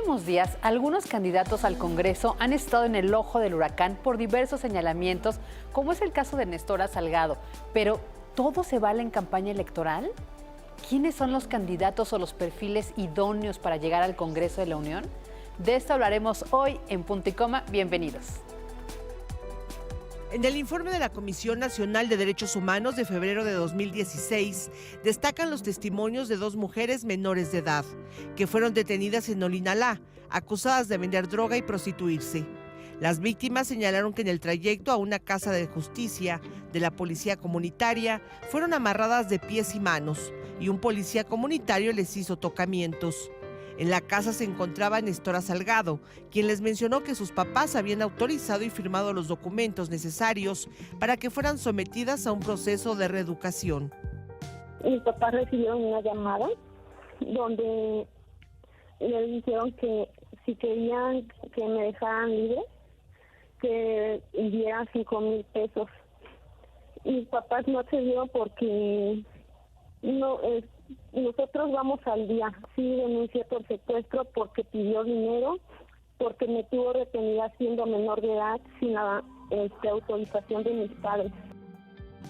últimos días, algunos candidatos al Congreso han estado en el ojo del huracán por diversos señalamientos, como es el caso de Nestora Salgado. Pero, ¿todo se vale en campaña electoral? ¿Quiénes son los candidatos o los perfiles idóneos para llegar al Congreso de la Unión? De esto hablaremos hoy en Punto y Coma. Bienvenidos. En el informe de la Comisión Nacional de Derechos Humanos de febrero de 2016, destacan los testimonios de 2 mujeres menores de edad, que fueron detenidas en Olinalá, acusadas de vender droga y prostituirse. Las víctimas señalaron que en el trayecto a una casa de justicia de la policía comunitaria fueron amarradas de pies y manos, y un policía comunitario les hizo tocamientos. En la casa se encontraba Nestora Salgado, quien les mencionó que sus papás habían autorizado y firmado los documentos necesarios para que fueran sometidas a un proceso de reeducación. Mis papás recibieron una llamada donde le dijeron que si querían que me dejaran libre, que dieran 5,000 pesos. Mis papás no accedieron porque nosotros vamos al día. Sí, denuncié por secuestro porque pidió dinero, porque me tuvo retenida siendo menor de edad sin la autorización de mis padres.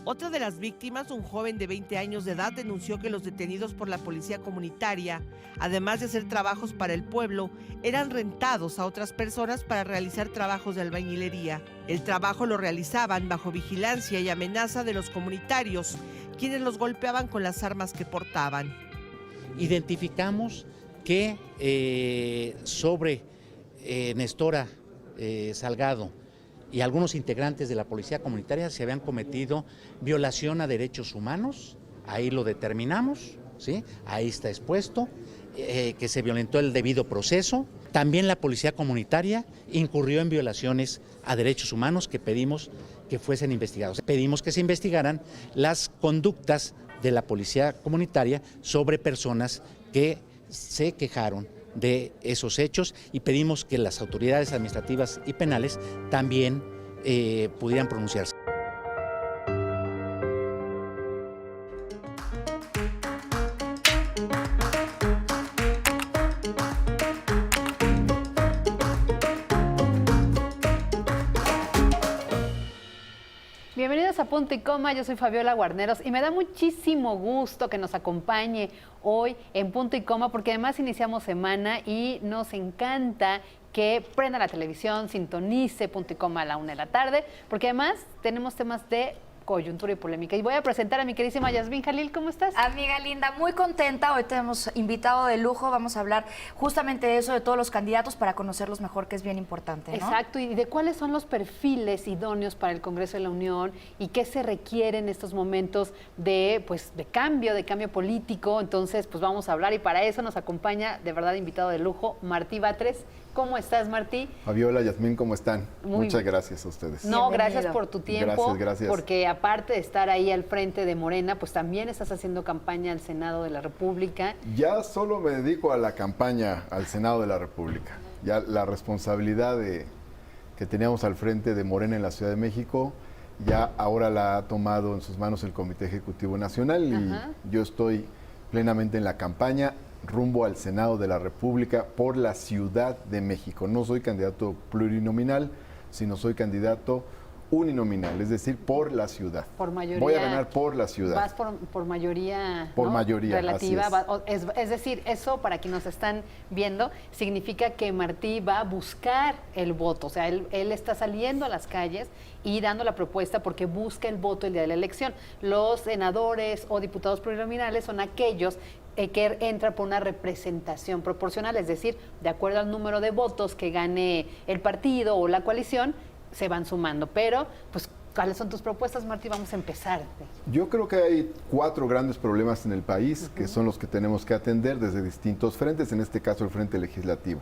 Otra de las víctimas, un joven de 20 años de edad, denunció que los detenidos por la policía comunitaria, además de hacer trabajos para el pueblo, eran rentados a otras personas para realizar trabajos de albañilería. El trabajo lo realizaban bajo vigilancia y amenaza de los comunitarios, quienes los golpeaban con las armas que portaban. Identificamos que sobre Nestora Salgado y algunos integrantes de la policía comunitaria se habían cometido violación a derechos humanos, ahí lo determinamos, ¿sí? Ahí está expuesto, que se violentó el debido proceso. También la policía comunitaria incurrió en violaciones a derechos humanos que pedimos que fuesen investigados. Pedimos que se investigaran las conductas de la policía comunitaria sobre personas que se quejaron de esos hechos y pedimos que las autoridades administrativas y penales también pudieran pronunciarse. Bienvenidos a Punto y Coma, yo soy Fabiola Guarneros y me da muchísimo gusto que nos acompañe hoy en Punto y Coma porque además iniciamos semana y nos encanta que prenda la televisión, sintonice Punto y Coma a la 1 de la tarde, porque además tenemos temas de coyuntura y polémica. Y voy a presentar a mi queridísima Yasmín Jalil. ¿Cómo estás? Amiga linda, muy contenta. Hoy tenemos invitado de lujo. Vamos a hablar justamente de eso, de todos los candidatos para conocerlos mejor, que es bien importante, ¿no? Exacto. Y de cuáles son los perfiles idóneos para el Congreso de la Unión y qué se requiere en estos momentos de cambio político. Entonces, pues vamos a hablar y para eso nos acompaña de verdad invitado de lujo Martí Batres. ¿Cómo estás, Martí? Fabiola, Yasmín, ¿cómo están? Muchas gracias a ustedes. No, Bienvenido. gracias por tu tiempo. Gracias. Porque aparte de estar ahí al frente de Morena, pues también estás haciendo campaña al Senado de la República. Ya solo me dedico a la campaña al Senado de la República. Ya la responsabilidad que teníamos al frente de Morena en la Ciudad de México, ya ahora la ha tomado en sus manos el Comité Ejecutivo Nacional y yo estoy plenamente en la campaña rumbo al Senado de la República por la Ciudad de México. No soy candidato plurinominal, sino soy candidato uninominal, es decir, por la ciudad. Por mayoría. Voy a ganar por la ciudad. Vas por mayoría, por ¿no? mayoría relativa. así Es decir, eso para quienes nos están viendo significa que Martí va a buscar el voto. O sea, él está saliendo a las calles y dando la propuesta porque busca el voto el día de la elección. Los senadores o diputados plurinominales son aquellos que entra por una representación proporcional, es decir, de acuerdo al número de votos que gane el partido o la coalición, se van sumando. Pero, pues, ¿cuáles son tus propuestas, Martí? Vamos a empezar. Yo creo que hay 4 grandes problemas en el país que son los que tenemos que atender desde distintos frentes, en este caso el frente legislativo.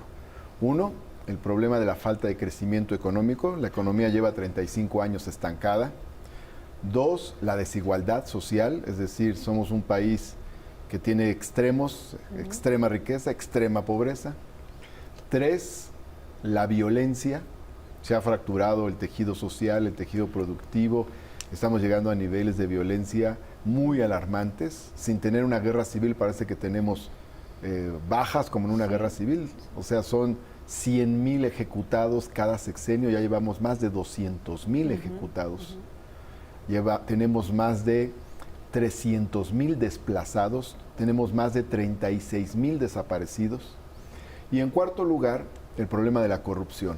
1, el problema de la falta de crecimiento económico. La economía lleva 35 años estancada. 2, la desigualdad social, es decir, somos un país que tiene extremos, extrema riqueza, extrema pobreza. 3, la violencia. Se ha fracturado el tejido social, el tejido productivo. Estamos llegando a niveles de violencia muy alarmantes. Sin tener una guerra civil parece que tenemos bajas como en una guerra civil. O sea, son 100,000 ejecutados cada sexenio, ya llevamos más de 200,000 ejecutados. Tenemos más de 300,000 desplazados, tenemos más de 36,000 desaparecidos. Y en cuarto lugar, el problema de la corrupción.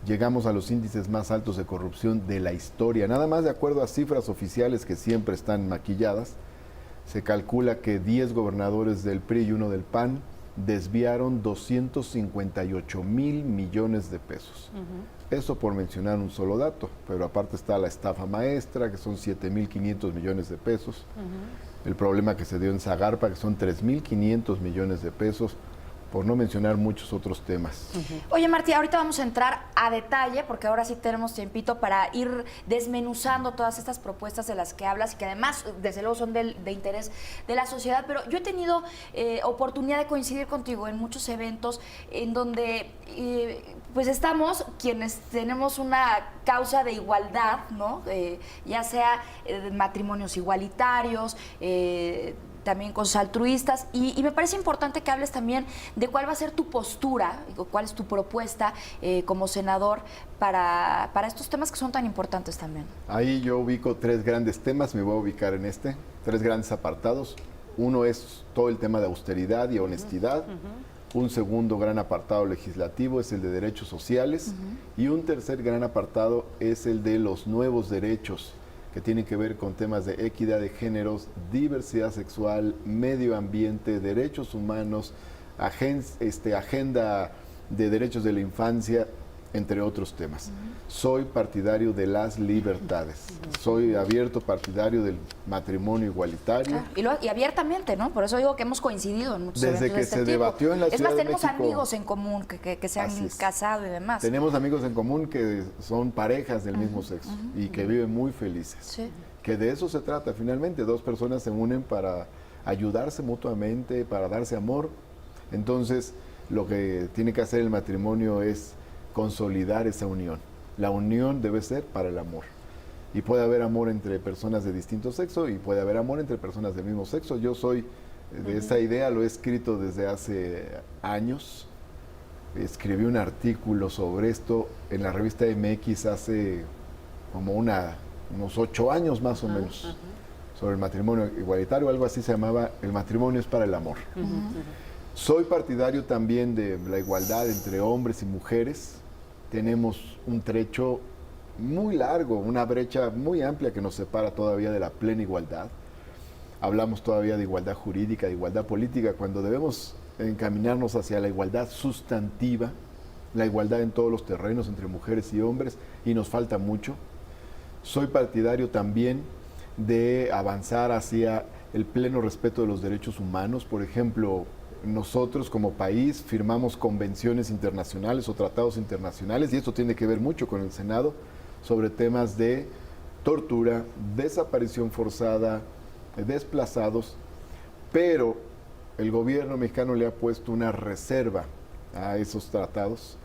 Llegamos a los índices más altos de corrupción de la historia. Nada más de acuerdo a cifras oficiales que siempre están maquilladas, se calcula que 10 gobernadores del PRI y uno del PAN desviaron 258,000 millones de pesos. Eso por mencionar un solo dato, pero aparte está la estafa maestra, que son 7,500 millones de pesos. El problema que se dio en Zagarpa, que son 3,500 millones de pesos, por no mencionar muchos otros temas. Oye, Martí, ahorita vamos a entrar a detalle, porque ahora sí tenemos tiempito para ir desmenuzando todas estas propuestas de las que hablas y que además, desde luego, son de interés de la sociedad. Pero yo he tenido oportunidad de coincidir contigo en muchos eventos en donde pues estamos quienes tenemos una causa de igualdad, ¿no? Ya sea matrimonios igualitarios, también cosas altruistas, y me parece importante que hables también de cuál va a ser tu postura, cuál es tu propuesta como senador para estos temas que son tan importantes también. Ahí yo ubico 3 grandes temas, me voy a ubicar en 3 grandes apartados. Uno es todo el tema de austeridad y honestidad. Un segundo gran apartado legislativo es el de derechos sociales. Y un tercer gran apartado es el de los nuevos derechos, que tienen que ver con temas de equidad de géneros, diversidad sexual, medio ambiente, derechos humanos, agenda de derechos de la infancia, entre otros temas. Soy partidario de las libertades. Soy abierto partidario del matrimonio igualitario. Y abiertamente, ¿no? Por eso digo que hemos coincidido en muchos eventos Desde que de este se tipo. debatió en la Ciudad de México. Es más, tenemos amigos en común que se han casado y demás. Tenemos amigos en común que son parejas del mismo sexo y que viven muy felices. Sí. Que de eso se trata finalmente. 2 personas se unen para ayudarse mutuamente, para darse amor. Entonces, lo que tiene que hacer el matrimonio es consolidar esa unión. La unión debe ser para el amor. Y puede haber amor entre personas de distinto sexo y puede haber amor entre personas del mismo sexo. Yo soy de esa idea, lo he escrito desde hace años. Escribí un artículo sobre esto en la revista MX hace como unos 8 años más o menos, sobre el matrimonio igualitario, algo así se llamaba, El matrimonio es para el amor. Soy partidario también de la igualdad entre hombres y mujeres. Tenemos un trecho muy largo, una brecha muy amplia que nos separa todavía de la plena igualdad. Hablamos todavía de igualdad jurídica, de igualdad política, cuando debemos encaminarnos hacia la igualdad sustantiva, la igualdad en todos los terrenos entre mujeres y hombres, y nos falta mucho. Soy partidario también de avanzar hacia el pleno respeto de los derechos humanos. Por ejemplo, nosotros como país firmamos convenciones internacionales o tratados internacionales, y esto tiene que ver mucho con el Senado, sobre temas de tortura, desaparición forzada, desplazados, pero el gobierno mexicano le ha puesto una reserva a esos tratados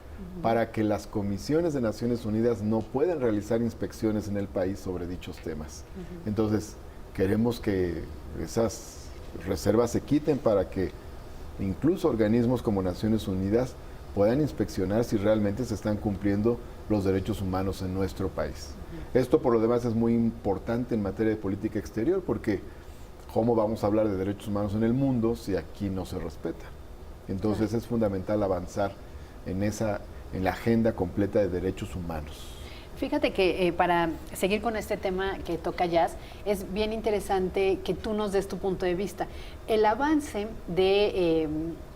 para que las comisiones de Naciones Unidas no puedan realizar inspecciones en el país sobre dichos temas. Entonces, queremos que esas reservas se quiten para que incluso organismos como Naciones Unidas puedan inspeccionar si realmente se están cumpliendo los derechos humanos en nuestro país. Esto, por lo demás, es muy importante en materia de política exterior, porque ¿cómo vamos a hablar de derechos humanos en el mundo si aquí no se respeta? Entonces es fundamental avanzar en la agenda completa de derechos humanos. Fíjate que para seguir con este tema que toca Jazz, es bien interesante que tú nos des tu punto de vista. El avance de,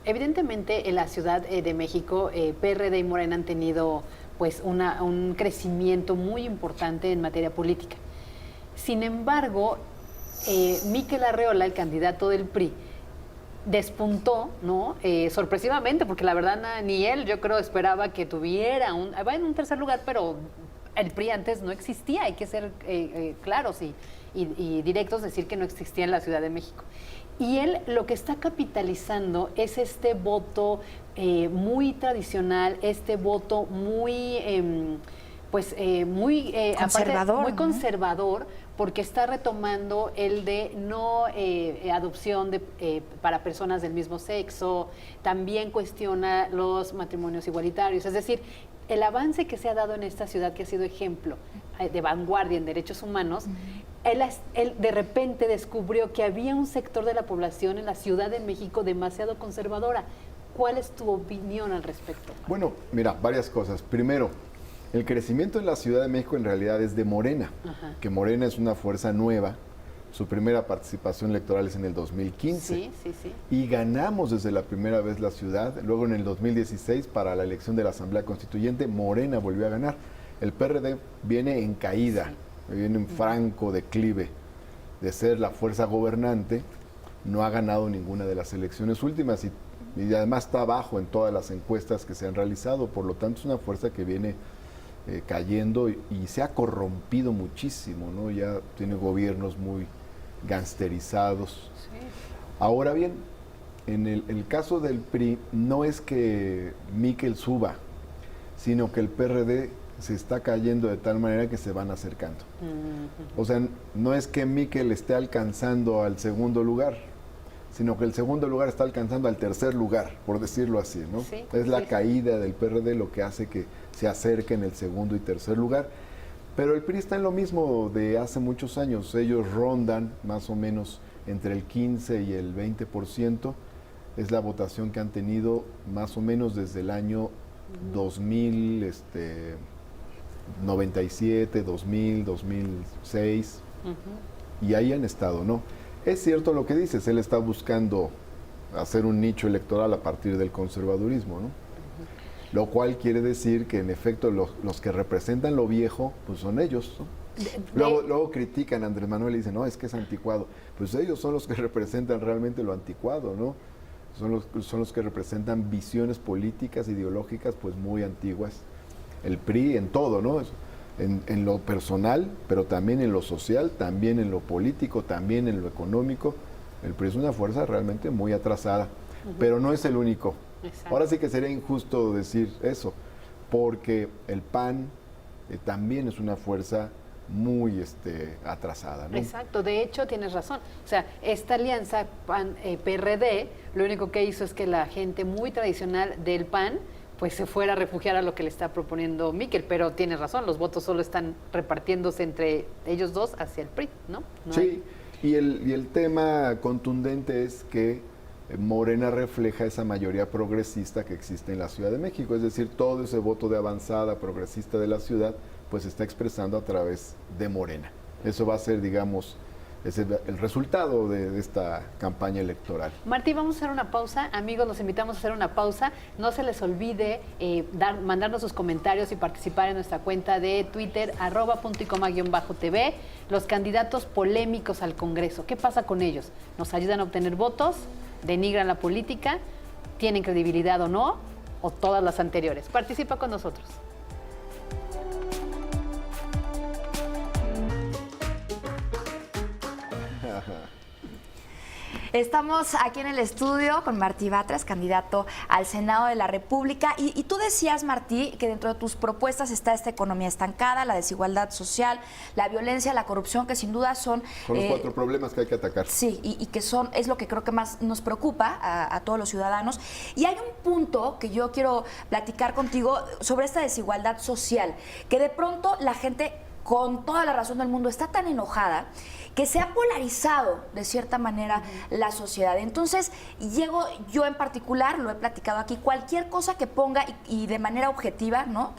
evidentemente en la Ciudad de México, PRD y Morena han tenido pues un crecimiento muy importante en materia política. Sin embargo, Miquel Arreola, el candidato del PRI, despuntó, ¿no? Sorpresivamente, porque la verdad ni él, yo creo, esperaba que tuviera va en un tercer lugar, pero el PRI antes no existía, hay que ser claros y directos, decir que no existía en la Ciudad de México. Y él lo que está capitalizando es este voto muy tradicional, este voto muy pues muy Conservador, muy ¿no? conservador, porque está retomando el de no adopción para personas del mismo sexo, también cuestiona los matrimonios igualitarios, es decir, el avance que se ha dado en esta ciudad, que ha sido ejemplo de vanguardia en derechos humanos, él de repente descubrió que había un sector de la población en la Ciudad de México demasiado conservadora. ¿Cuál es tu opinión al respecto? Bueno, mira, varias cosas. Primero, el crecimiento en la Ciudad de México en realidad es de Morena, Ajá. que Morena es una fuerza nueva. Su primera participación electoral es en el 2015. Sí, sí, sí. Y ganamos desde la primera vez la ciudad. Luego en el 2016, para la elección de la Asamblea Constituyente, Morena volvió a ganar. El PRD viene en caída, viene en franco declive de ser la fuerza gobernante. No ha ganado ninguna de las elecciones últimas y además está abajo en todas las encuestas que se han realizado. Por lo tanto, es una fuerza que viene cayendo y se ha corrompido muchísimo, ¿no? Ya tiene gobiernos muy gangsterizados. Sí. Ahora bien, en el caso del PRI, no es que Miquel suba, sino que el PRD se está cayendo de tal manera que se van acercando. O sea, no es que Miquel esté alcanzando al segundo lugar, sino que el segundo lugar está alcanzando al tercer lugar, por decirlo así, ¿no? Sí, es la sí. caída del PRD lo que hace que se acerque en el segundo y tercer lugar. Pero el PRI está en lo mismo de hace muchos años. Ellos rondan más o menos entre el 15 y el 20%. Es la votación que han tenido más o menos desde el año 97, 2000, 2006. Y ahí han estado, ¿no? Es cierto lo que dices, él está buscando hacer un nicho electoral a partir del conservadurismo, ¿no? Lo cual quiere decir que en efecto los que representan lo viejo, pues son ellos, ¿no? Luego critican a Andrés Manuel y dicen, no, es que es anticuado. Pues ellos son los que representan realmente lo anticuado, ¿no? Son los que representan visiones políticas, ideológicas, pues muy antiguas. El PRI en todo, ¿no? En lo personal, pero también en lo social, también en lo político, también en lo económico. El PRI es una fuerza realmente muy atrasada, pero no es el único. Exacto. Ahora sí que sería injusto decir eso, porque el PAN también es una fuerza muy atrasada, ¿no? Exacto, de hecho tienes razón. O sea, esta alianza PAN-PRD, lo único que hizo es que la gente muy tradicional del PAN pues se fuera a refugiar a lo que le está proponiendo Miquel, pero tienes razón, los votos solo están repartiéndose entre ellos dos hacia el PRI, ¿no? Sí, y el tema contundente es que Morena refleja esa mayoría progresista que existe en la Ciudad de México, es decir, todo ese voto de avanzada progresista de la ciudad, pues se está expresando a través de Morena. Eso va a ser, digamos, el resultado de esta campaña electoral. Martí, vamos a hacer una pausa. Amigos, los invitamos a hacer una pausa. No se les olvide mandarnos sus comentarios y participar en nuestra cuenta de Twitter, @puntoycoma_tv. Los candidatos polémicos al Congreso, ¿qué pasa con ellos? ¿Nos ayudan a obtener votos? ¿Denigran la política? ¿Tienen credibilidad o no? ¿O todas las anteriores? Participa con nosotros. Estamos aquí en el estudio con Martí Batres, candidato al Senado de la República. Y tú decías, Martí, que dentro de tus propuestas está esta economía estancada, la desigualdad social, la violencia, la corrupción, que sin duda son los 4 problemas que hay que atacar. Sí, y que es lo que creo que más nos preocupa a todos los ciudadanos. Y hay un punto que yo quiero platicar contigo sobre esta desigualdad social, que de pronto la gente, con toda la razón del mundo, está tan enojada que se ha polarizado de cierta manera la sociedad. Entonces, llego yo en particular, lo he platicado aquí, cualquier cosa que ponga y de manera objetiva, ¿no?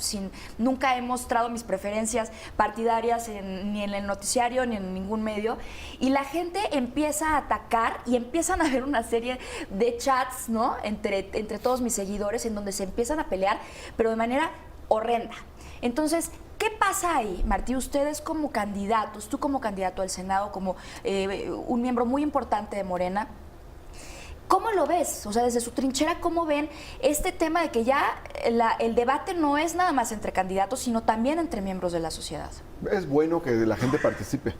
Nunca he mostrado mis preferencias partidarias ni en el noticiario ni en ningún medio, y la gente empieza a atacar y empiezan a haber una serie de chats, ¿no? Entre todos mis seguidores, en donde se empiezan a pelear, pero de manera horrenda. Entonces, ¿qué pasa ahí, Martí? Ustedes como candidatos, tú como candidato al Senado, como un miembro muy importante de Morena, ¿cómo lo ves? O sea, desde su trinchera, ¿cómo ven este tema de que ya el debate no es nada más entre candidatos, sino también entre miembros de la sociedad? Es bueno que la gente participe.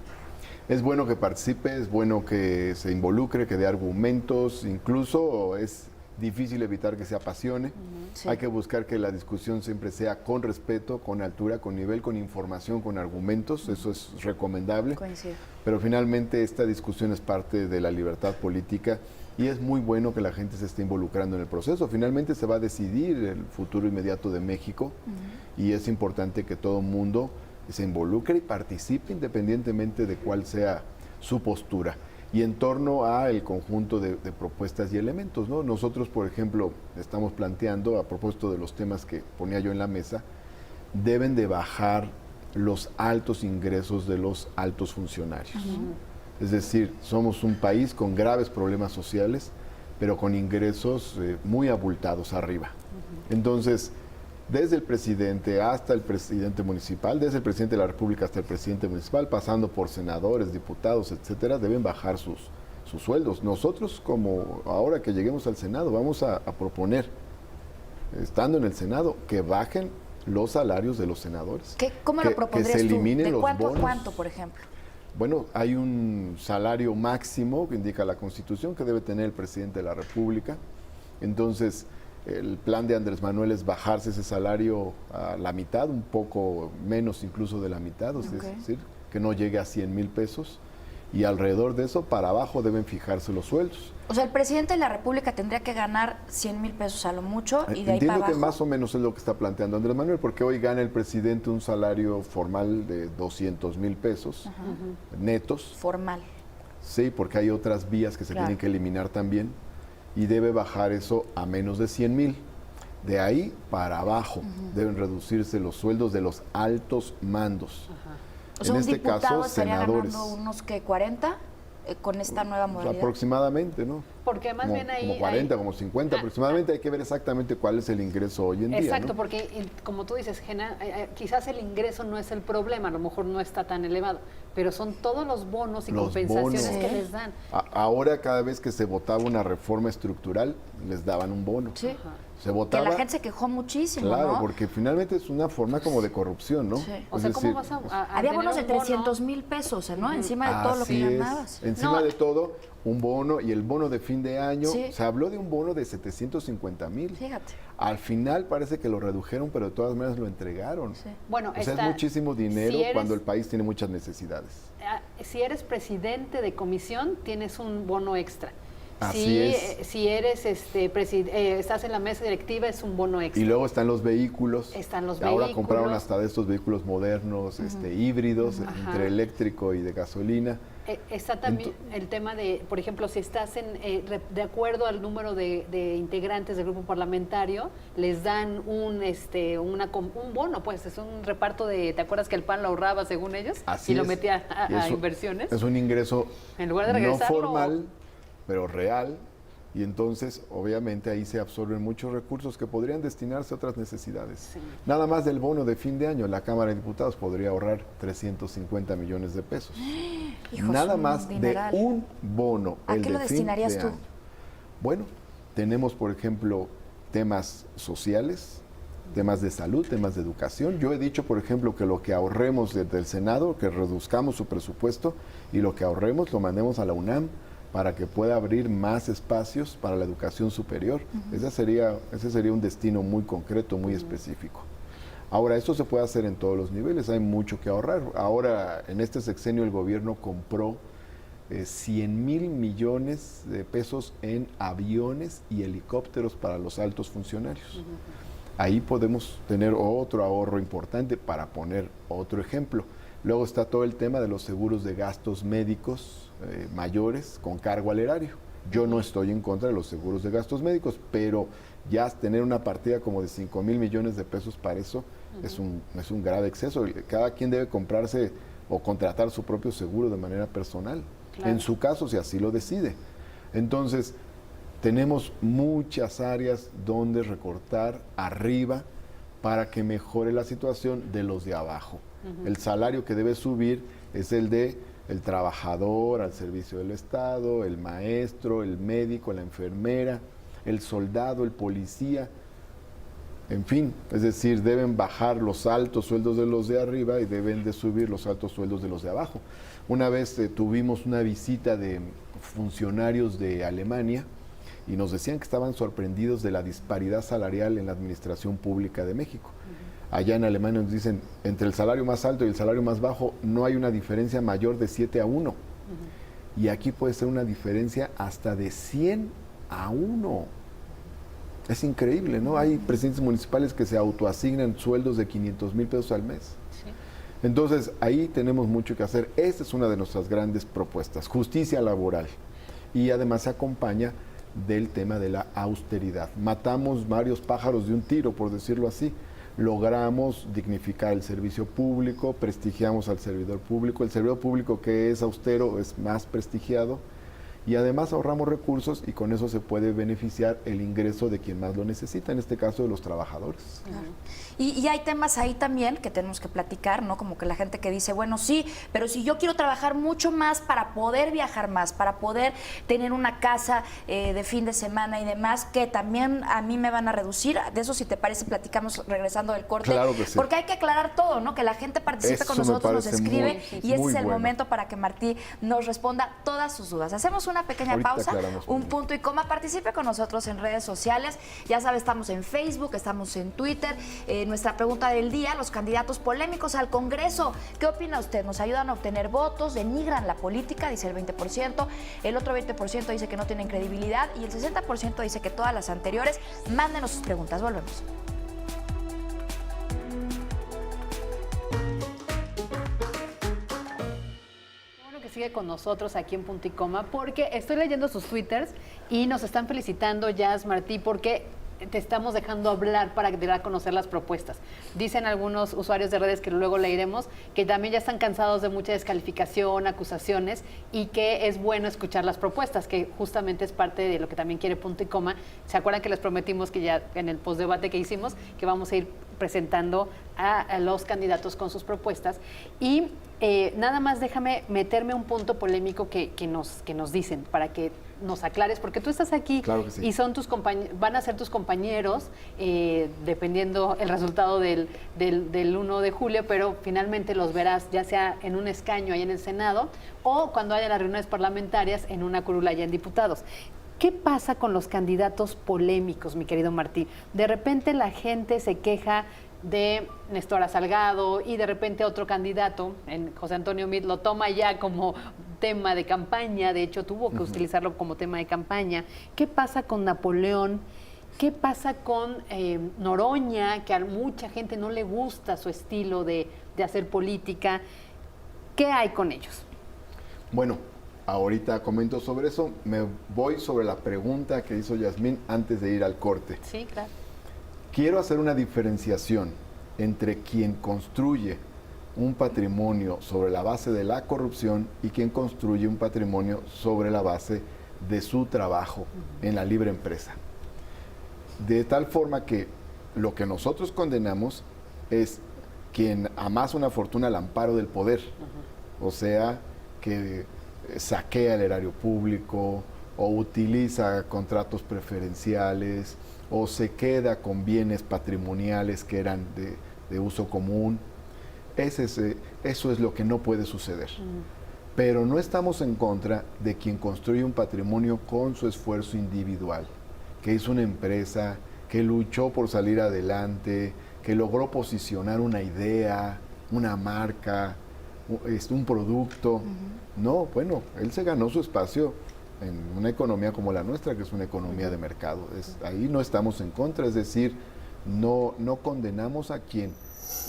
Es bueno que participe, es bueno que se involucre, que dé argumentos, incluso es difícil evitar que se apasione. Sí. Hay que buscar que la discusión siempre sea con respeto, con altura, con nivel, con información, con argumentos. Eso es recomendable. Coincido. Pero finalmente esta discusión es parte de la libertad política y es muy bueno que la gente se esté involucrando en el proceso. Finalmente se va a decidir el futuro inmediato de México y es importante que todo mundo se involucre y participe independientemente de cuál sea su postura. Y en torno a el conjunto de propuestas y elementos, ¿no? Nosotros, por ejemplo, estamos planteando, a propósito de los temas que ponía yo en la mesa, deben de bajar los altos ingresos de los altos funcionarios. Es decir, somos un país con graves problemas sociales, pero con ingresos muy abultados arriba. Entonces, desde el presidente hasta el presidente municipal, desde el presidente de la República hasta el presidente municipal, pasando por senadores, diputados, etcétera, deben bajar sus sueldos. Nosotros, como ahora que lleguemos al Senado, vamos a proponer, estando en el Senado, que bajen los salarios de los senadores. ¿Cómo que, lo propondrías que se tú? eliminen ¿De los cuánto bonos. a cuánto, por ejemplo? Bueno, hay un salario máximo que indica la Constitución que debe tener el presidente de la República. Entonces, el plan de Andrés Manuel es bajarse ese salario a la mitad, un poco menos incluso de la mitad, es decir, que no llegue a 100,000 pesos. Y alrededor de eso, para abajo, deben fijarse los sueldos. O sea, el presidente de la República tendría que ganar 100,000 pesos a lo mucho y de ahí para Entiendo abajo. que más o menos es lo que está planteando Andrés Manuel, porque hoy gana el presidente un salario formal de 200,000 pesos netos. Formal. Sí, porque hay otras vías que se Claro. tienen que eliminar también y debe bajar eso a menos de 100,000. De ahí para abajo deben reducirse los sueldos de los altos mandos. O sea, En un este diputado caso, estaría senadores. ganando unos que 40 con esta nueva modalidad. Aproximadamente, ¿no? Porque más como, bien ahí... como 40, ahí- como 50 aproximadamente. Hay que ver exactamente cuál es el ingreso hoy en día. Exacto, ¿no? porque como tú dices, quizás el ingreso no es el problema, a lo mejor no está tan elevado, pero son todos los bonos y Los compensaciones bonos. que Sí. les dan. Ahora, cada vez que se votaba una reforma estructural, les daban un bono. Sí. Se Que votaba. la gente se quejó muchísimo, Claro, ¿no? porque finalmente es una forma como de corrupción, ¿no? Sí. O Es sea, ¿cómo decir, vas a Había tener bonos de un bono? 300,000 pesos, ¿no? Encima de todo lo que así es. ganabas. Encima No. de todo, un bono y el bono de fin de año. Sí. Se habló de un bono de 750,000. Fíjate. Al final parece que lo redujeron, pero de todas maneras lo entregaron. Sí. Bueno, O sea, está- es muchísimo dinero si eres- cuando el país tiene muchas necesidades. Si eres presidente de comisión, tienes un bono extra. Así es. Si eres estás en la mesa directiva, es un bono extra. Y luego están los vehículos. Están los Ahora vehículos. compraron hasta de estos vehículos modernos, híbridos, Ajá. entre eléctrico y de gasolina. Está también el tema de, por ejemplo, si estás de acuerdo al número de integrantes del grupo parlamentario, les dan un bono, pues es un reparto de, ¿te acuerdas que el PAN lo ahorraba según ellos? Así y lo es. metía Y a eso inversiones. Es un ingreso En lugar de no regresarlo. formal, pero real. Y entonces, obviamente, ahí se absorben muchos recursos que podrían destinarse a otras necesidades. Sí. Nada más del bono de fin de año, la Cámara de Diputados podría ahorrar 350 millones de pesos. Hijos, Nada un más dineral. de un bono. ¿A el qué de lo fin destinarías de tú? año. Bueno, tenemos, por ejemplo, temas sociales, temas de salud, temas de educación. Yo he dicho, por ejemplo, que lo que ahorremos desde el Senado, que reduzcamos su presupuesto y lo que ahorremos lo mandemos a la UNAM para que pueda abrir más espacios para la educación superior. Ese sería un destino muy concreto, muy específico. Ahora, esto se puede hacer en todos los niveles, hay mucho que ahorrar. Ahora, en este sexenio, el gobierno compró 100,000 millones de pesos en aviones y helicópteros para los altos funcionarios. Ahí podemos tener otro ahorro importante para poner otro ejemplo. Luego está todo el tema de los seguros de gastos médicos mayores con cargo al erario. Yo no estoy en contra de los seguros de gastos médicos, pero ya tener una partida como de 5,000 millones de pesos para eso es un grave exceso. Cada quien debe comprarse o contratar su propio seguro de manera personal, Claro. en su caso, si así lo decide. Entonces, tenemos muchas áreas donde recortar arriba para que mejore la situación de los de abajo. El salario que debe subir es el de el trabajador al servicio del Estado, el maestro, el médico, la enfermera, el soldado, el policía. En fin, es decir, deben bajar los altos sueldos de los de arriba y deben de subir los altos sueldos de los de abajo. Una vez tuvimos una visita de funcionarios de Alemania y nos decían que estaban sorprendidos de la disparidad salarial en la administración pública de México. Allá en Alemania nos dicen, entre el salario más alto y el salario más bajo no hay una diferencia mayor de 7-1. Y aquí puede ser una diferencia hasta de 100-1. Es increíble, ¿no? Hay presidentes municipales que se autoasignan sueldos de 500,000 pesos al mes. Sí. Entonces, ahí tenemos mucho que hacer. Esta es una de nuestras grandes propuestas, justicia laboral. Y además se acompaña del tema de la austeridad. Matamos varios pájaros de un tiro, por decirlo así. Logramos dignificar el servicio público, prestigiamos al servidor público. El servidor público que es austero es más prestigiado. Y además ahorramos recursos y con eso se puede beneficiar el ingreso de quien más lo necesita, en este caso de los trabajadores. Claro. Y hay temas ahí también que tenemos que platicar, ¿no? Como que la gente que dice, bueno, sí, pero si yo quiero trabajar mucho más para poder viajar más, para poder tener una casa de fin de semana y demás, que también a mí me van a reducir. De eso, si te parece, platicamos regresando del corte. Claro que sí. Porque hay que aclarar todo, ¿no? Que la gente participe Eso con nosotros, nos escribe, y ese es el bueno. momento para que Martí nos responda todas sus dudas. Hacemos una pequeña pausa, un punto y coma. Participe con nosotros en redes sociales. Ya sabe, estamos en Facebook, estamos en Twitter. Nuestra pregunta del día, los candidatos polémicos al Congreso. ¿Qué opina usted? ¿Nos ayudan a obtener votos? ¿Denigran la política? Dice el 20%. El otro 20% dice que no tienen credibilidad. Y el 60% dice que todas las anteriores. Mándenos sus preguntas. Volvemos. Sigue con nosotros aquí en Punto y Coma, porque estoy leyendo sus twitters y nos están felicitando, Jazz, Martí, porque te estamos dejando hablar para dar a conocer las propuestas. Dicen algunos usuarios de redes, que luego leeremos, que también ya están cansados de mucha descalificación, acusaciones, y que es bueno escuchar las propuestas, que justamente es parte de lo que también quiere Punto y Coma. ¿Se acuerdan que les prometimos que ya en el postdebate que hicimos, que vamos a ir presentando a los candidatos con sus propuestas? Y nada más déjame meterme un punto polémico que nos dicen, para que nos aclares, porque tú estás aquí, claro que sí, y son van a ser tus compañeros, dependiendo el resultado del 1 de julio, pero finalmente los verás ya sea en un escaño ahí en el Senado, o cuando haya las reuniones parlamentarias en una curula allá en diputados. ¿Qué pasa con los candidatos polémicos, mi querido Martí? De repente la gente se queja de Nestora Salgado, y de repente otro candidato, José Antonio Meade, lo toma ya como tema de campaña. De hecho, tuvo que utilizarlo como tema de campaña. ¿Qué pasa con Napoleón? ¿Qué pasa con Noroña, que a mucha gente no le gusta su estilo de hacer política? ¿Qué hay con ellos? Bueno, ahorita comento sobre eso. Me voy sobre la pregunta que hizo Yasmín antes de ir al corte. Sí, claro. Quiero hacer una diferenciación entre quien construye un patrimonio sobre la base de la corrupción y quien construye un patrimonio sobre la base de su trabajo en la libre empresa. De tal forma que lo que nosotros condenamos es quien amasa una fortuna al amparo del poder, o sea, que saquea el erario público o utiliza contratos preferenciales o se queda con bienes patrimoniales que eran de uso común. Eso es lo que no puede suceder. Pero no estamos en contra de quien construye un patrimonio con su esfuerzo individual, que es una empresa que luchó por salir adelante, que logró posicionar una idea, una marca, un producto. No, bueno, él se ganó su espacio en una economía como la nuestra, que es una economía de mercado. Ahí no estamos en contra, es decir, no condenamos a quien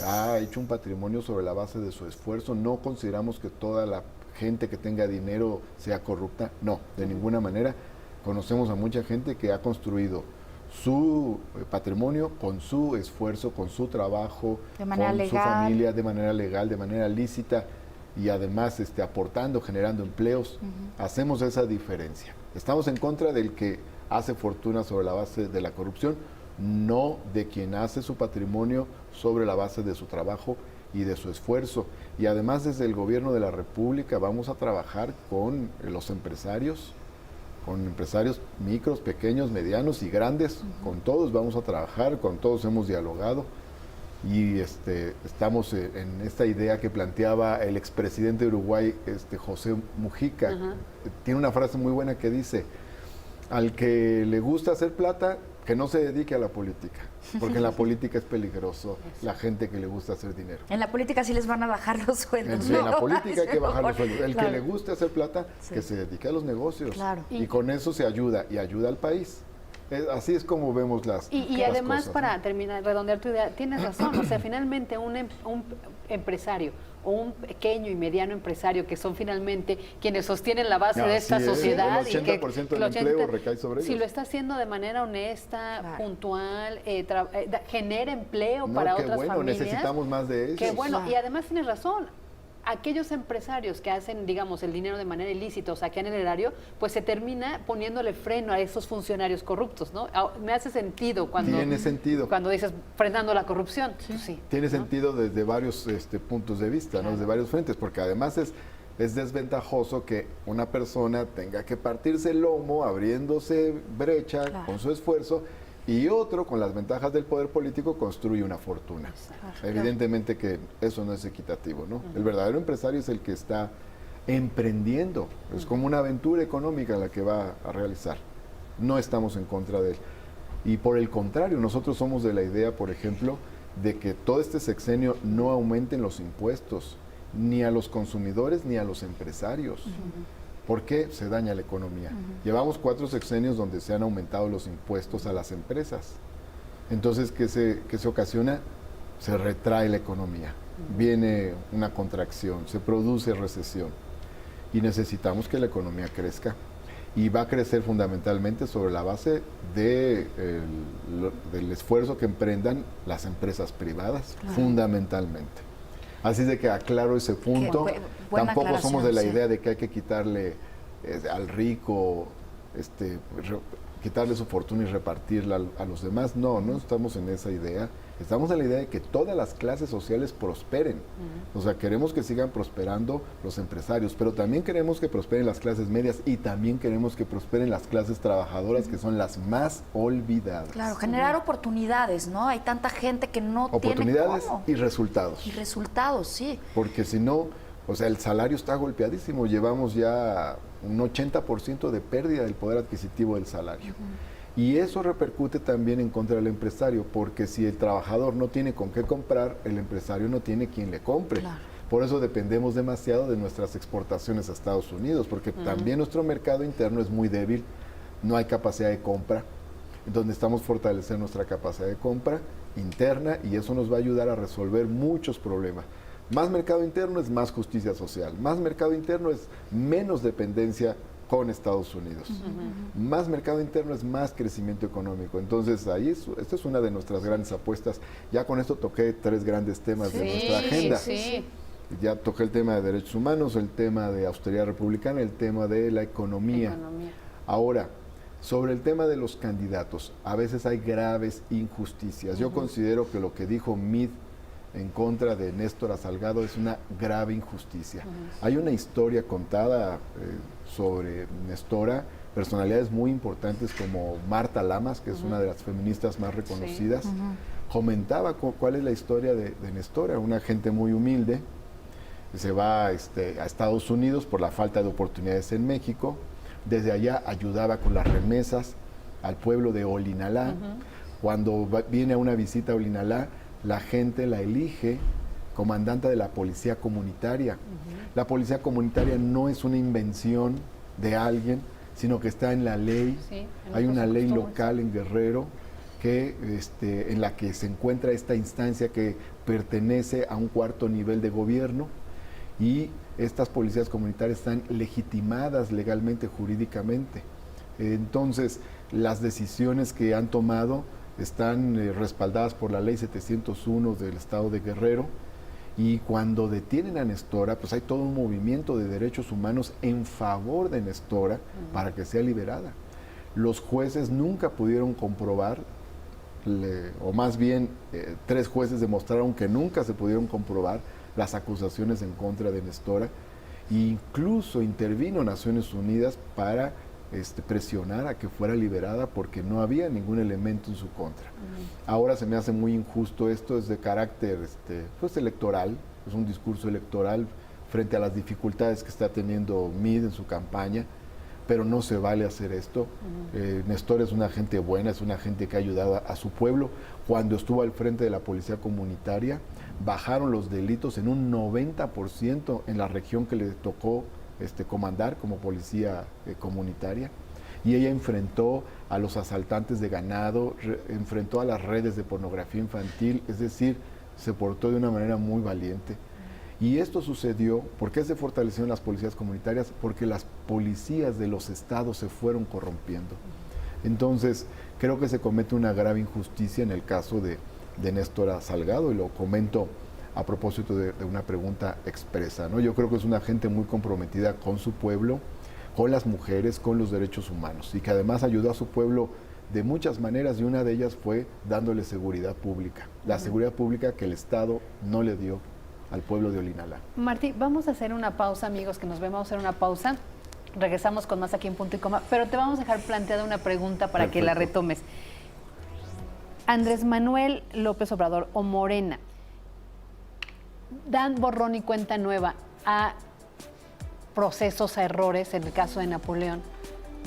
ha hecho un patrimonio sobre la base de su esfuerzo. No consideramos que toda la gente que tenga dinero sea corrupta, no, de ninguna manera. Conocemos a mucha gente que ha construido su patrimonio con su esfuerzo, con su trabajo, con su familia, de manera legal, de manera lícita, y además aportando, generando empleos. Hacemos esa diferencia. Estamos en contra del que hace fortuna sobre la base de la corrupción, no de quien hace su patrimonio sobre la base de su trabajo y de su esfuerzo. Y además, desde el gobierno de la República vamos a trabajar con los empresarios, con empresarios micros, pequeños, medianos y grandes. Con todos vamos a trabajar, con todos hemos dialogado. Y estamos en esta idea que planteaba el expresidente de Uruguay, José Mujica. Tiene una frase muy buena que dice: Al que le gusta hacer plata, que no se dedique a la política, porque en la política es peligroso la gente que le gusta hacer dinero. En la política sí les van a bajar los sueldos. En la política hay que bajar los sueldos. El Claro. que le guste hacer plata, Sí. que se dedique a los negocios. Claro. Y con eso se ayuda, y ayuda al país. Así es como vemos las Y las además, cosas, para ¿no? terminar, redondear tu idea, tienes razón. O sea, finalmente un empresario o un pequeño y mediano empresario, que son finalmente quienes sostienen la base de esta Así es, sociedad. el 80% del empleo recae sobre si ellos. lo está haciendo de manera honesta, Claro. puntual, genera empleo No, para qué otras bueno, familias. necesitamos más de ellos. Qué bueno, Claro. y además tienes razón. Aquellos empresarios que hacen, digamos, el dinero de manera ilícita o saquean el erario, pues se termina poniéndole freno a esos funcionarios corruptos, ¿no? Me hace sentido cuando... Tiene sentido. Cuando dices frenando la corrupción. Pues sí, Tiene ¿no? sentido desde varios puntos de vista, ¿no? Desde varios frentes, porque además es desventajoso que una persona tenga que partirse el lomo abriéndose brecha Claro. con su esfuerzo, y otro, con las ventajas del poder político, construye una fortuna. Evidentemente que eso no es equitativo, ¿no? El verdadero empresario es el que está emprendiendo, es como una aventura económica la que va a realizar. No estamos en contra de él. Y por el contrario, nosotros somos de la idea, por ejemplo, de que todo este sexenio no aumenten los impuestos, ni a los consumidores ni a los empresarios. Porque se daña la economía. Llevamos 4 sexenios donde se han aumentado los impuestos a las empresas. Entonces, ¿qué se ocasiona? Se retrae la economía. Viene una contracción, se produce recesión. Y necesitamos que la economía crezca. Y va a crecer fundamentalmente sobre la base del esfuerzo que emprendan las empresas privadas, fundamentalmente. Así de que aclaro ese punto. Buena Tampoco somos de la aclaración, sí. idea de que hay que quitarle al rico, quitarle su fortuna y repartirla a los demás. No, no estamos en esa idea. Estamos en la idea de que todas las clases sociales prosperen. O sea, queremos que sigan prosperando los empresarios, pero también queremos que prosperen las clases medias y también queremos que prosperen las clases trabajadoras, que son las más olvidadas. Claro, generar oportunidades, ¿no? Hay tanta gente que no Oportunidades tiene cómo. y resultados. Y resultados, sí. Porque si no, o sea, el salario está golpeadísimo. Llevamos ya un 80% de pérdida del poder adquisitivo del salario. Y eso repercute también en contra del empresario, porque si el trabajador no tiene con qué comprar, el empresario no tiene quien le compre. Claro. Por eso dependemos demasiado de nuestras exportaciones a Estados Unidos, porque también nuestro mercado interno es muy débil, no hay capacidad de compra. Entonces necesitamos fortalecer nuestra capacidad de compra interna y eso nos va a ayudar a resolver muchos problemas. Más mercado interno es más justicia social, más mercado interno es menos dependencia con Estados Unidos. Más mercado interno es más crecimiento económico. Entonces, esta es una de nuestras grandes apuestas. Ya con esto toqué 3 grandes temas de nuestra agenda. Sí. Ya toqué el tema de derechos humanos, el tema de austeridad republicana, el tema de la economía. Ahora, sobre el tema de los candidatos, a veces hay graves injusticias. Yo considero que lo que dijo Meade en contra de Néstor Salgado es una grave injusticia. Hay una historia contada sobre Néstora, personalidades muy importantes como Marta Lamas, que es una de las feministas más reconocidas, comentaba cuál es la historia de Néstora, una gente muy humilde, se va a Estados Unidos por la falta de oportunidades en México, desde allá ayudaba con las remesas al pueblo de Olinalá. Cuando viene a una visita a Olinalá, la gente la elige comandante de la policía comunitaria. La policía comunitaria no es una invención de alguien, sino que está en la ley. Sí, Hay una ley local en Guerrero que, en la que se encuentra esta instancia que pertenece a un 4º nivel de gobierno y estas policías comunitarias están legitimadas legalmente, jurídicamente. Entonces, las decisiones que han tomado están respaldadas por la ley 701 del estado de Guerrero, y cuando detienen a Néstora, pues hay todo un movimiento de derechos humanos en favor de Néstora para que sea liberada. Los jueces nunca pudieron comprobar, o más bien 3 jueces demostraron que nunca se pudieron comprobar las acusaciones en contra de Néstora, e incluso intervino Naciones Unidas para presionar a que fuera liberada porque no había ningún elemento en su contra. Ahora se me hace muy injusto esto, es de carácter pues electoral, es un discurso electoral frente a las dificultades que está teniendo Meade en su campaña, pero no se vale hacer esto. Néstor es una gente buena, es una gente que ha ayudado a su pueblo. Cuando estuvo al frente de la policía comunitaria, bajaron los delitos en un 90% en la región que le tocó comandar como policía comunitaria. Y ella enfrentó a los asaltantes de ganado, enfrentó a las redes de pornografía infantil, es decir, se portó de una manera muy valiente. Y esto sucedió, ¿por qué se fortalecieron las policías comunitarias? Porque las policías de los estados se fueron corrompiendo. Entonces, creo que se comete una grave injusticia en el caso de Néstora Salgado, y lo comento a propósito de una pregunta expresa, ¿no? Yo creo que es una gente muy comprometida con su pueblo, con las mujeres, con los derechos humanos, y que además ayudó a su pueblo de muchas maneras, y una de ellas fue dándole seguridad pública, la seguridad pública que el Estado no le dio al pueblo de Olinalá. Martí, vamos a hacer una pausa, amigos, que nos vemos, vamos a hacer una pausa. Regresamos con más aquí en Punto y Coma, pero te vamos a dejar planteada una pregunta para que la retomes. Andrés Manuel López Obrador o Morena dan borrón y cuenta nueva a procesos, a errores, en el caso de Napoleón,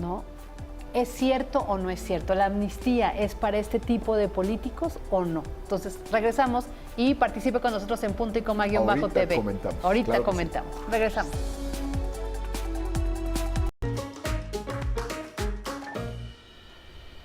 ¿no? ¿Es cierto o no es cierto? ¿La amnistía es para este tipo de políticos o no? Entonces, regresamos y participe con nosotros en Punto y Coma _TV. Ahorita comentamos. Sí. Regresamos.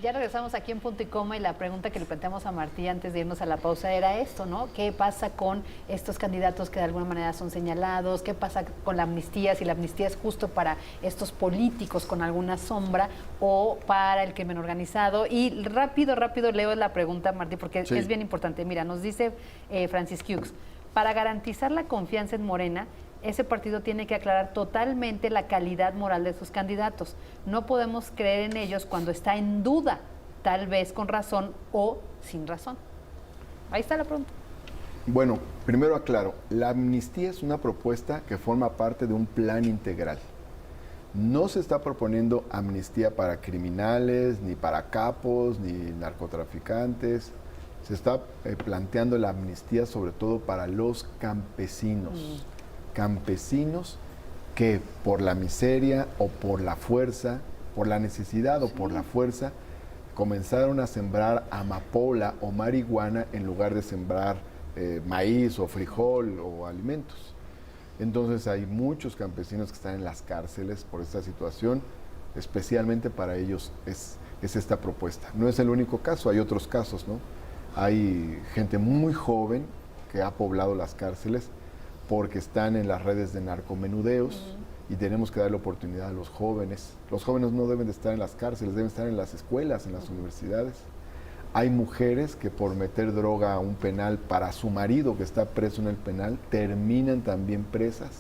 Ya regresamos aquí en Punto y Coma, y la pregunta que le planteamos a Martí antes de irnos a la pausa era esto, ¿no? ¿Qué pasa con estos candidatos que de alguna manera son señalados? ¿Qué pasa con la amnistía? Si la amnistía es justo para estos políticos con alguna sombra o para el crimen organizado. Y rápido leo la pregunta, Martí, porque es bien importante. Mira, nos dice Francis Hughes, para garantizar la confianza en Morena, ese partido tiene que aclarar totalmente la calidad moral de sus candidatos. No podemos creer en ellos cuando está en duda, tal vez con razón o sin razón. Ahí está la pregunta. Bueno, primero aclaro, la amnistía es una propuesta que forma parte de un plan integral. No se está proponiendo amnistía para criminales, ni para capos, ni narcotraficantes. Se está planteando la amnistía sobre todo para los campesinos. Campesinos que por la miseria o por la fuerza, por la necesidad o por la fuerza, comenzaron a sembrar amapola o marihuana en lugar de sembrar maíz o frijol o alimentos. Entonces hay muchos campesinos que están en las cárceles por esta situación, especialmente para ellos es esta propuesta. No es el único caso, hay otros casos, ¿no? Hay gente muy joven que ha poblado las cárceles porque están en las redes de narcomenudeos, y tenemos que darle oportunidad a los jóvenes. Los jóvenes no deben de estar en las cárceles, deben estar en las escuelas, en las universidades. Hay mujeres que por meter droga a un penal para su marido que está preso en el penal, terminan también presas.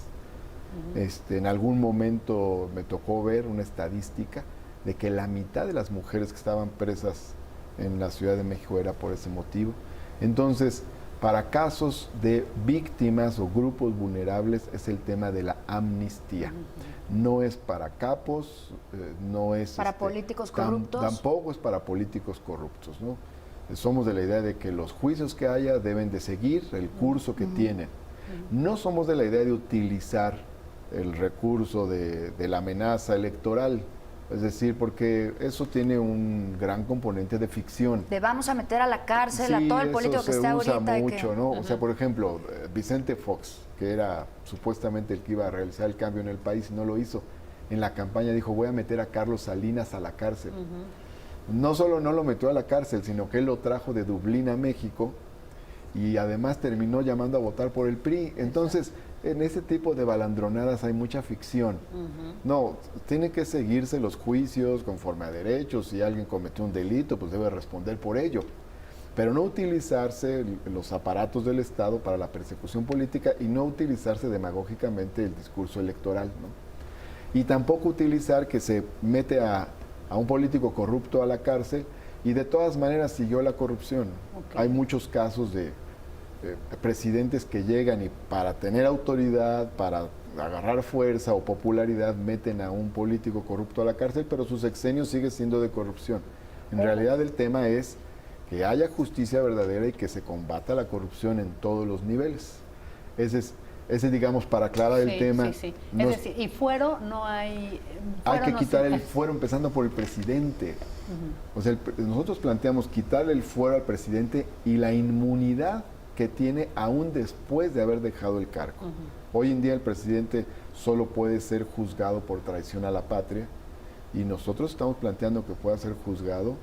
En algún momento me tocó ver una estadística de que la mitad de las mujeres que estaban presas en la Ciudad de México era por ese motivo. Entonces, para casos de víctimas o grupos vulnerables es el tema de la amnistía. No es para capos, no es... ¿Para políticos corruptos? Tampoco es para políticos corruptos, ¿no? Somos de la idea de que los juicios que haya deben de seguir el curso que tienen. No somos de la idea de utilizar el recurso de la amenaza electoral. Es decir, porque eso tiene un gran componente de ficción. De vamos a meter a la cárcel a todo el político que esté ahorita. Se usa mucho, ¿no? O sea, por ejemplo, Vicente Fox, que era supuestamente el que iba a realizar el cambio en el país y no lo hizo, en la campaña dijo, voy a meter a Carlos Salinas a la cárcel. No solo no lo metió a la cárcel, sino que él lo trajo de Dublín a México y además terminó llamando a votar por el PRI. Entonces, en ese tipo de balandronadas hay mucha ficción. No, tiene que seguirse los juicios conforme a derechos. Si alguien cometió un delito, pues debe responder por ello. Pero no utilizarse los aparatos del Estado para la persecución política y no utilizarse demagógicamente el discurso electoral, ¿no? Y tampoco utilizar que se mete a un político corrupto a la cárcel y de todas maneras siguió la corrupción. Hay muchos casos de presidentes que llegan y para tener autoridad, para agarrar fuerza o popularidad, meten a un político corrupto a la cárcel, pero su sexenio sigue siendo de corrupción. En realidad el tema es que haya justicia verdadera y que se combata la corrupción en todos los niveles. Ese es Ese, digamos, para aclarar el tema. Sí, sí. No Es decir, y fuero no hay... hay fuero que no quitar se- el fuero empezando por el presidente. O sea, nosotros planteamos quitarle el fuero al presidente y la inmunidad que tiene aún después de haber dejado el cargo. Hoy en día el presidente solo puede ser juzgado por traición a la patria y nosotros estamos planteando que pueda ser juzgado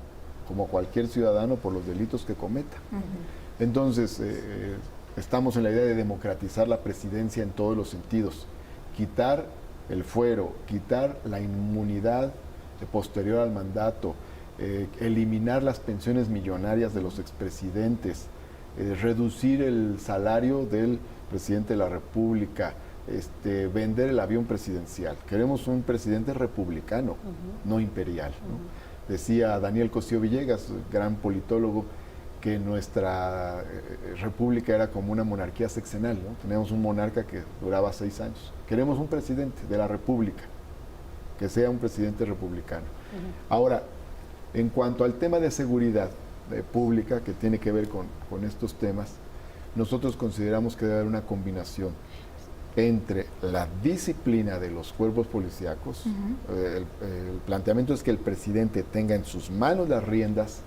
como cualquier ciudadano por los delitos que cometa. Entonces, estamos en la idea de democratizar la presidencia en todos los sentidos, quitar el fuero, quitar la inmunidad posterior al mandato, eliminar las pensiones millonarias de los expresidentes, reducir el salario del presidente de la República, vender el avión presidencial. Queremos un presidente republicano, no imperial, ¿no? Decía Daniel Cosío Villegas, gran politólogo, que nuestra república era como una monarquía sexenal, ¿no? Teníamos un monarca que duraba 6 años. Queremos un presidente de la república, que sea un presidente republicano. Ahora, en cuanto al tema de seguridad pública, que tiene que ver con estos temas, nosotros consideramos que debe haber una combinación entre la disciplina de los cuerpos policíacos. El planteamiento es que el presidente tenga en sus manos las riendas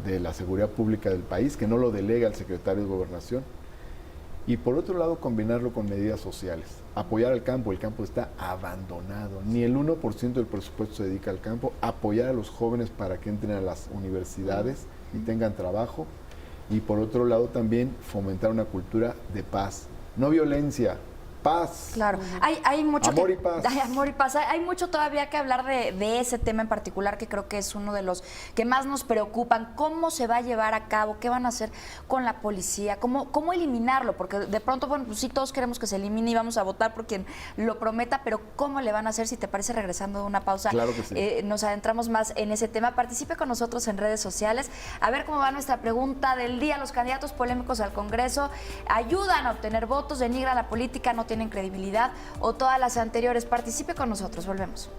de la seguridad pública del país, que no lo delegue al secretario de Gobernación, y por otro lado combinarlo con medidas sociales, apoyar al campo. El campo está abandonado, ni el 1% del presupuesto se dedica al campo, apoyar a los jóvenes para que entren a las universidades y tengan trabajo, y por otro lado también fomentar una cultura de paz, no violencia, paz. Claro, hay mucho Amor que, y paz. hay amor y paz. Hay mucho todavía que hablar de ese tema en particular, que creo que es uno de los que más nos preocupan. ¿Cómo se va a llevar a cabo? ¿Qué van a hacer con la policía? ¿Cómo eliminarlo? Porque de pronto, bueno, pues sí, todos queremos que se elimine y vamos a votar por quien lo prometa, pero ¿cómo le van a hacer? Si te parece, regresando de una pausa, Claro que sí. nos adentramos más en ese tema. Participe con nosotros en redes sociales. A ver cómo va nuestra pregunta del día. Los candidatos polémicos al Congreso ayudan a obtener votos, denigran la política, no tienen credibilidad, o todas las anteriores. Participe con nosotros, volvemos.